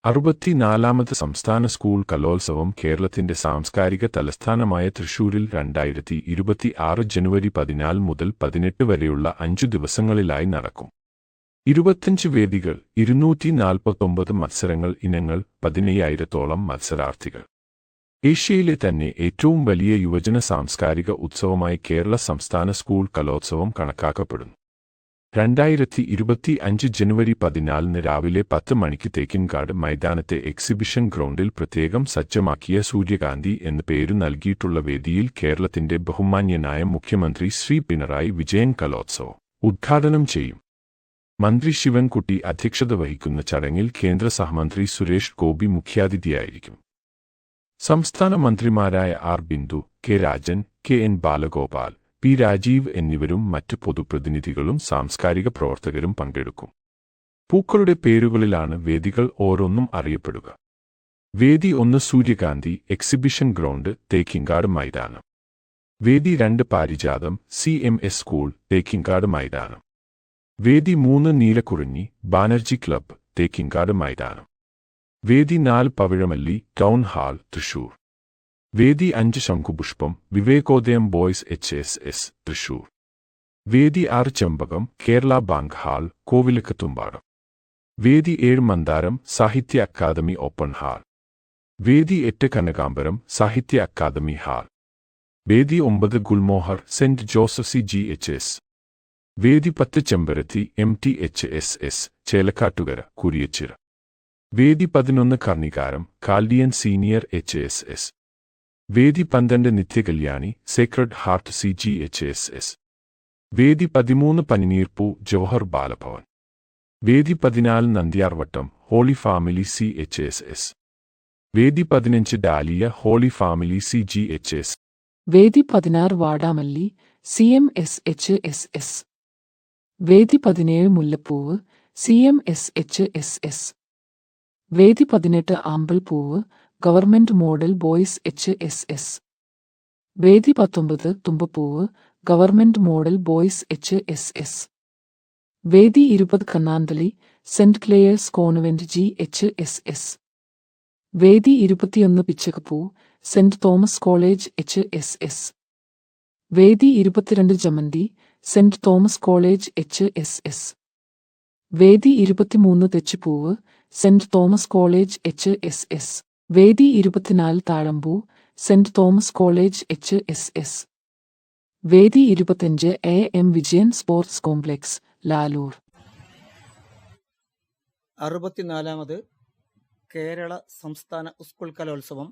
64ാമത് സംസ്ഥാന സ്കൂൾ കലോത്സവം കേരളത്തിന്റെ സാംസ്കാരിക തലസ്ഥാനമായ തൃശൂരിൽ 2026 ജനുവരി 14 മുതൽ 18 വരെയുള്ള 5 ദിവസങ്ങളിലായി നടക്കും. 25 വേദികൾ, 249 മത്സരങ്ങൾ, ഇനങ്ങൾ, 15,000-ഓളം മത്സരാർത്ഥികൾ. ഏഷ്യയിലെ തന്നെ ഏറ്റവും വലിയ യുവജന സാംസ്കാരിക ഉത്സവമായി കേരള സംസ്ഥാന സ്കൂൾ കലോത്സവം കണക്കാക്കപ്പെടുന്നു. 2025 ജനുവരി 14 രാവിലെ 10 മണിക്ക് തേക്കിൻകാട് മൈതാനത്തെ എക്സിബിഷൻ ഗ്രൗണ്ടിൽ പ്രത്യേകം സജ്ജമാക്കിയ സൂര്യകാന്തി എന്ന് പേരു നൽകിയിട്ടുള്ള വേദിയിൽ കേരളത്തിന്റെ ബഹുമാന്യനായ മുഖ്യമന്ത്രി ശ്രീ പിണറായി വിജയൻ കലോത്സവം ഉദ്ഘാടനം ചെയ്യും. മന്ത്രി ശിവൻകുട്ടി അധ്യക്ഷത വഹിക്കുന്ന ചടങ്ങിൽ കേന്ദ്ര സഹമന്ത്രി സുരേഷ് ഗോപി മുഖ്യാതിഥിയായിരിക്കും. സംസ്ഥാന മന്ത്രിമാരായ R Bindu, K Rajan, K N Balagopal, P Rajeev എന്നിവരും മറ്റ് പൊതുപ്രതിനിധികളും സാംസ്കാരിക പ്രവർത്തകരും പങ്കെടുക്കും. പൂക്കളുടെ പേരുകളിലാണ് വേദികൾ ഓരോന്നും അറിയപ്പെടുക. വേദി 1 സൂര്യകാന്തി എക്സിബിഷൻ ഗ്രൗണ്ട്, തേക്കിൻകാട് മൈതാനം. വേദി 2 പാരിജാതം CMS സ്കൂൾ, തേക്കിൻകാട് മൈതാനം. വേദി 3 നീലക്കുറിഞ്ഞി ബാനർജി ക്ലബ്ബ്, തേക്കിൻകാട് മൈതാനം. വേദി 4 പവിഴമല്ലി ടൗൺ ഹാൾ, തൃശൂർ. വേദി 5 ശംഖുപുഷ്പം വിവേകോദയം ബോയ്സ് HSS, തൃശൂർ. വേദി 6 ചെമ്പകം കേരള ബാങ്ക് ഹാൾ, കോവിലക്കത്തുംപാടം. വേദി 7 മന്ദാരം സാഹിത്യ അക്കാദമി ഓപ്പൺ ഹാൾ. വേദി 8 കനകാംബരം സാഹിത്യ അക്കാദമി ഹാൾ. വേദി 9 ഗുൽമോഹർ സെന്റ് ജോസഫ് CGHS. വേദി 10 ചെമ്പരത്തി MTHSS, ചേലക്കാട്ടുകര, കുരിയച്ചിറ. വേദി 11 കർണികാരം കാൽഡിയൻ സീനിയർ HSS. വേദി 12 നിത്യകല്യാണി സേക്രഡ് ഹാർട്ട് CGHSS. വേദി 13 പനിനീർപ്പൂ ജവഹർ ബാലഭവൻ. വേദി 14 നന്ദ്യാർവട്ടം ഹോളി ഫാമിലി CHSS. വേദി 15 ഡാലിയ ഹോളി ഫാമിലി CGHS. വേദി 16 വാടാമല്ലി CMSHSS. വേദി 17 മുല്ലപ്പൂവ് CMSHSS. വേദി 18 ആമ്പൽപ്പൂവ് ഗവൺമെന്റ് മോഡൽ ബോയ്സ് HSS. വേദി 19 തുമ്പപ്പൂവ് ഗവൺമെന്റ് മോഡൽ ബോയ്സ് HSS. വേദി 20 കണ്ണാന്തളി സെന്റ് ക്ലെയേഴ്സ് കോൺവെന്റ് GHSS. വേദി 21 പിച്ചകപ്പൂ സെന്റ് തോമസ് കോളേജ് HSS. വേദി 22 ജമന്തി സെന്റ് തോമസ് കോളേജ് HSS. വേദി 23 തെച്ചിപ്പൂവ് സെന്റ് തോമസ് കോളേജ് HSS. വേദി 24 താഴമ്പൂ സെന്റ് തോമസ് കോളേജ് HSS. വേദി 25 AM Vijayan sports complex, Lalur. 64ാമത് കേരള സംസ്ഥാന സ്കൂൾ കലോത്സവം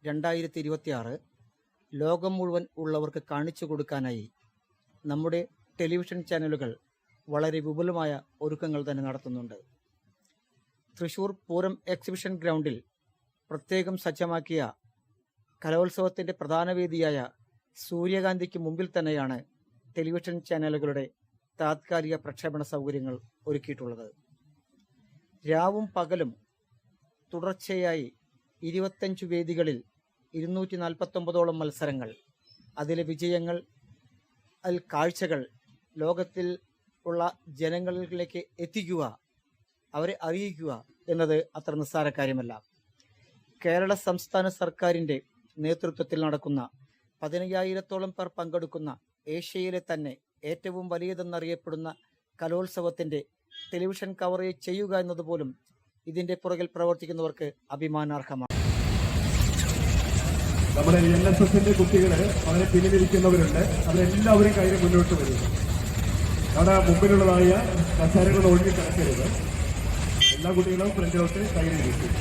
2026 ലോകം മുഴുവൻ ഉള്ളവർക്ക് കാണിച്ചു കൊടുക്കാനായി നമ്മുടെ ടെലിവിഷൻ ചാനലുകൾ വളരെ വിപുലമായ ഒരുക്കങ്ങൾ തന്നെ നടത്തുന്നുണ്ട്. തൃശൂർ പൂരം എക്സിബിഷൻ ഗ്രൗണ്ടിൽ പ്രത്യേകം സജ്ജമാക്കിയ കലോത്സവത്തിൻ്റെ പ്രധാന വേദിയായ സൂര്യകാന്തിക്ക് മുമ്പിൽ തന്നെയാണ് ടെലിവിഷൻ ചാനലുകളുടെ താത്കാലിക പ്രക്ഷേപണ സൗകര്യങ്ങൾ ഒരുക്കിയിട്ടുള്ളത്. രാവും പകലും തുടർച്ചയായി 25 വേദികളിൽ 249ഓളം മത്സരങ്ങൾ, അതിലെ വിജയങ്ങൾ, അതിൽ കാഴ്ചകൾ ലോകത്തിൽ ഉള്ള ജനങ്ങളിലേക്ക് എത്തിക്കുക, അവരെ അറിയിക്കുക എന്നത് അത്ര നിസ്സാര കാര്യമല്ല. കേരള സംസ്ഥാന സർക്കാരിൻ്റെ നേതൃത്വത്തിൽ നടക്കുന്ന 15,000-ഓളം പേർ പങ്കെടുക്കുന്ന ഏഷ്യയിലെ തന്നെ ഏറ്റവും വലിയതെന്നറിയപ്പെടുന്ന കലോത്സവത്തിൻ്റെ ടെലിവിഷൻ കവറേജ് ചെയ്യുക എന്നതുപോലും ഇതിൻ്റെ പുറകിൽ പ്രവർത്തിക്കുന്നവർക്ക് അഭിമാനാർഹമാണ്. നമ്മുടെ NSSന്റെ കുട്ടികൾ വളരെ പിന്നിലിരിക്കുന്നവരുണ്ട്. അവരെല്ലാവരും കയ്യിൽ മുന്നോട്ട് വരുന്നു. അവിടെ മുമ്പിലുള്ളതായ കസേരകൾ ഒഴിഞ്ഞു കിടക്കരുത്. എല്ലാ കുട്ടികളും ഫ്രണ്ടിലോട്ട് കയ്യിലിരിക്കും.